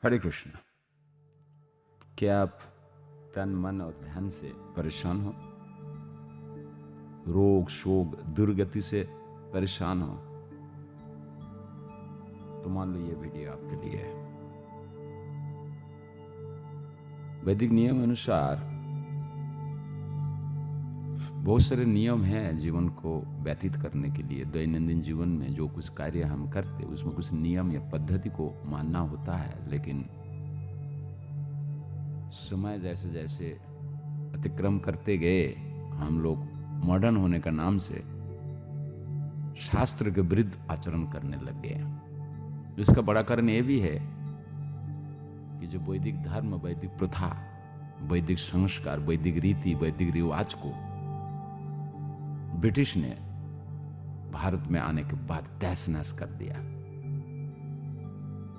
हरे कृष्ण। क्या आप तन मन और ध्यान से परेशान हो? रोग शोक दुर्गति से परेशान हो तो मान लो ये वीडियो आपके लिए है। वैदिक नियम अनुसार बहुत सारे नियम हैं जीवन को व्यतीत करने के लिए। दैनंदिन जीवन में जो कुछ कार्य हम करते उसमें कुछ नियम या पद्धति को मानना होता है, लेकिन समय जैसे जैसे अतिक्रम करते गए हम लोग मॉडर्न होने का नाम से शास्त्र के विरुद्ध आचरण करने लग गए। इसका बड़ा कारण यह भी है कि जो वैदिक धर्म, वैदिक प्रथा, वैदिक संस्कार, वैदिक रीति, वैदिक रिवाज को ब्रिटिश ने भारत में आने के बाद तहस नहस कर दिया।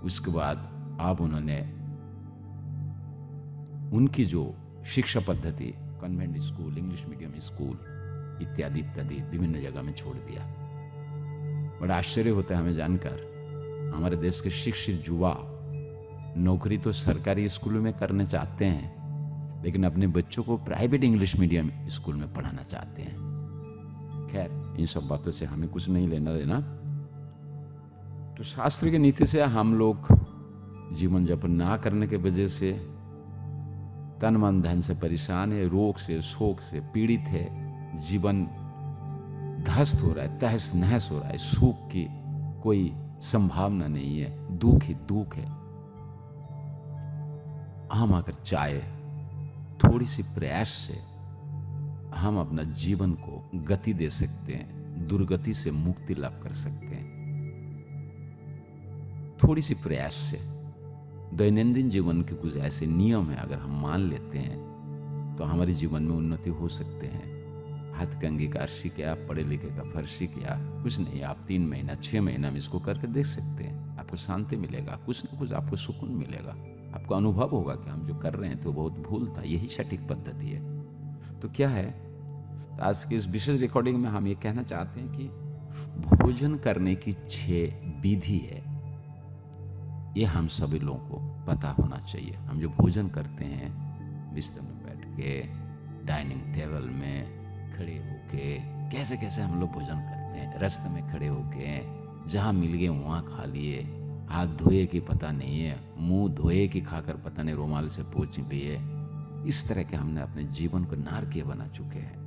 उसके बाद अब उन्होंने उनकी जो शिक्षा पद्धति, convent school, English medium school इत्यादि इत्यादि विभिन्न जगह में छोड़ दिया। बड़ा आश्चर्य होता है हमें जानकर, हमारे देश के शिक्षित युवा नौकरी तो सरकारी स्कूलों में करने चाहते हैं, लेकिन अपने बच्चों को प्राइवेट इंग्लिश मीडियम स्कूल में पढ़ाना चाहते हैं। खैर, इन सब बातों से हमें कुछ नहीं लेना देना। तो शास्त्र की नीति से हम लोग जीवन यापन ना करने के वजह से तन मन धन से परेशान है, रोग से शोक से पीड़ित है, जीवन ध्वस्त हो रहा है, तहस नहस हो रहा है, सुख की कोई संभावना नहीं है, दुख ही दुख है। हम अगर चाहे थोड़ी सी प्रयास से हम अपना जीवन को गति दे सकते हैं, दुर्गति से मुक्ति लाभ कर सकते हैं। थोड़ी सी प्रयास से दैनंदिन जीवन के कुछ ऐसे नियम है अगर हम मान लेते हैं तो हमारे जीवन में उन्नति हो सकते हैं। हाथ कंघी का अर्शी क्या, पढ़े लिखे का फर्शी क्या, कुछ नहीं। आप 3 महीना 6 महीना में इसको करके देख सकते हैं। आपको शांति मिलेगा, कुछ न कुछ आपको सुकून मिलेगा। आपको अनुभव होगा कि हम जो कर रहे हैं तो बहुत भूल था, यही सटीक पद्धति है। तो क्या है, तो आज की इस विशेष रिकॉर्डिंग में हम ये कहना चाहते हैं कि भोजन करने की 6 विधि है। ये हम सभी लोगों को पता होना चाहिए। हम जो भोजन करते हैं, बिस्तर में बैठ के, डाइनिंग टेबल में खड़े होके, कैसे कैसे हम लोग भोजन करते हैं। रास्ते में खड़े होके जहाँ मिल गए वहाँ खा लिए, हाथ धोए कि पता नहीं है, मुंह धोए कि खाकर पता नहीं रुमाल से पोंछ लिए। इस तरह के हमने अपने जीवन को नारकीय बना चुके हैं।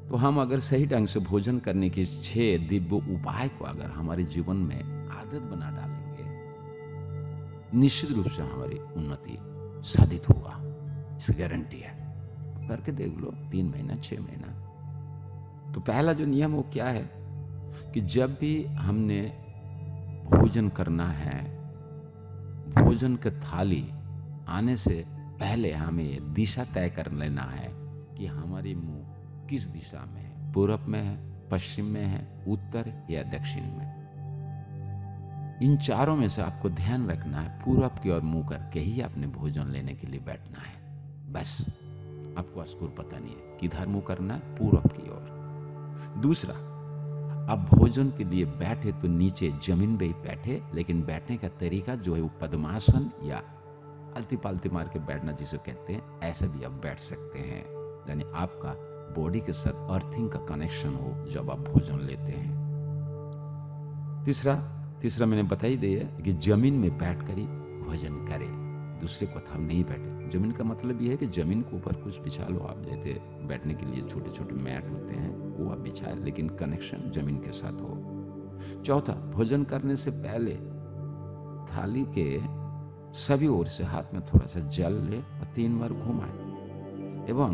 तो हम अगर सही ढंग से भोजन करने की 6 दिव्य उपाय को अगर हमारे जीवन में आदत बना डालेंगे, निश्चित रूप से हमारी उन्नति साधित होगा। इसकी गारंटी है। करके देख लो, 3 महीना 6 महीना। तो पहला जो नियम वो क्या है कि जब भी हमने भोजन करना है, भोजन की थाली आने से पहले हमें दिशा तय कर लेना है कि हमारी मुंह किस दिशा में है। पूरब में है, पश्चिम में है, उत्तर या दक्षिण में। इन चारों में से आपको ध्यान रखना है, पूरब की ओर मुंह करके ही अपने भोजन लेने के लिए बैठना है। बस आपको अस्कुर पता नहीं है किधर मुंह करना है, पूरब की ओर। दूसरा, आप भोजन के लिए बैठे तो नीचे जमीन पे ही बैठे, लेकिन बैठने का तरीका जो है वो पद्मासन या आलती पालती मार के बैठना जिसे कहते हैं, ऐसे भी आप बैठ सकते हैं। यानी आपका बॉडी के साथ अर्थिंग का कनेक्शन हो जब आप भोजन लेते हैं। तीसरा मैंने बता ही दिया कि जमीन में बैठकर ही भोजन करें, दूसरे को हम नहीं बैठे। जमीन का मतलब यह है कि जमीन के ऊपर कुछ बिछा लो आप, जैसे बैठने के लिए छोटे छोटे मैट होते हैं वो आप बिछाए, लेकिन कनेक्शन जमीन के साथ हो। चौथा, भोजन करने से पहले थाली के सभी ओर से हाथ में थोड़ा सा जल ले और 3 बार घुमाए एवं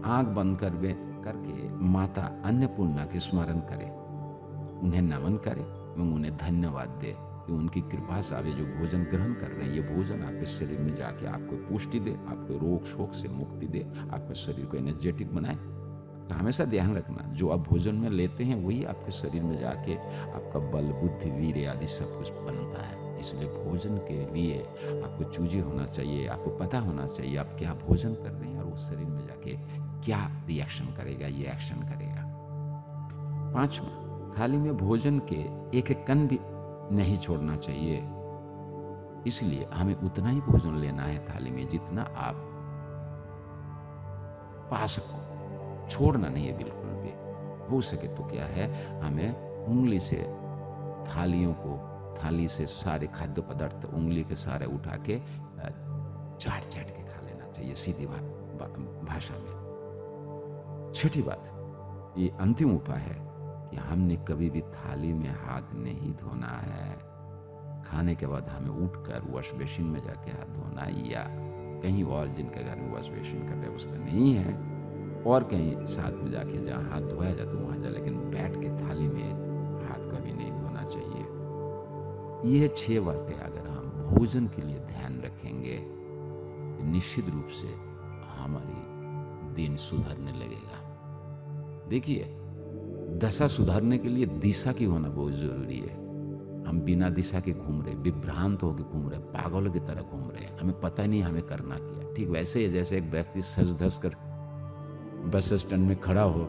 आंख बंद करके माता अन्नपूर्णा के स्मरण करें, उन्हें नमन करें एवं उन्हें धन्यवाद दे कि उनकी कृपा से आप ये जो भोजन ग्रहण कर रहे हैं, ये भोजन आपके शरीर में जाके आपको पुष्टि दे, आपको रोग शोक से मुक्ति दे, आपके शरीर को एनर्जेटिक बनाए। हमेशा ध्यान रखना, जो आप भोजन में लेते हैं वही आपके शरीर में जाके आपका बल, बुद्धि, वीर्य आदि सब कुछ बनता है। इसलिए भोजन के लिए आपको चूजी होना चाहिए, आपको पता होना चाहिए आप क्या भोजन कर रहे हैं और उस शरीर में जाके क्या रिएक्शन करेगा, ये एक्शन करेगा। 5वां, थाली में भोजन के एक एक कण भी नहीं छोड़ना चाहिए। इसलिए हमें उतना ही भोजन लेना है थाली में जितना आप पा सको, छोड़ना नहीं है बिल्कुल भी। हो सके तो क्या है, हमें उंगली से थाली से सारे खाद्य पदार्थ उंगली के सारे उठा के चाट चाट के खा लेना चाहिए, सीधी भाषा में। छठी बात, ये अंतिम उपाय है कि हमने कभी भी थाली में हाथ नहीं धोना है। खाने के बाद हमें उठकर वॉश बेसिन में जाके हाथ धोना, या कहीं और जिनके घर में वॉश बेसिन का व्यवस्था नहीं है और कहीं साथ में जाके जहाँ हाथ धोया जाता है वहाँ जा, लेकिन बैठ के थाली में हाथ कभी नहीं धोना चाहिए। ये 6 बातें अगर हम भोजन के लिए ध्यान रखेंगे तो निश्चित रूप से हमारी दिन सुधरने लगेगा। देखिए, दशा सुधारने के लिए दिशा की होना बहुत जरूरी है। हम बिना दिशा के घूम रहे, विभ्रांत होकर घूम रहे, पागलों की तरह घूम रहे, हमें पता नहीं हमें करना क्या। ठीक वैसे ही जैसे एक व्यक्ति सज धस कर बस स्टैंड में खड़ा हो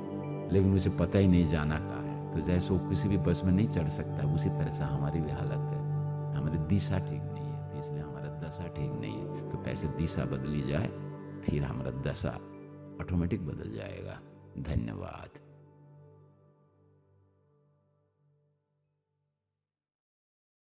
लेकिन उसे पता ही नहीं जाना कहाँ है, तो जैसे वो किसी भी बस में नहीं चढ़ सकता, उसी तरह से हमारी भी हालत है। हमारी दिशा ठीक नहीं है, तो इसलिए हमारा दशा ठीक नहीं है। तो पैसे दिशा बदली जाए, फिर हमारा दशा ऑटोमेटिक बदल जाएगा। धन्यवाद।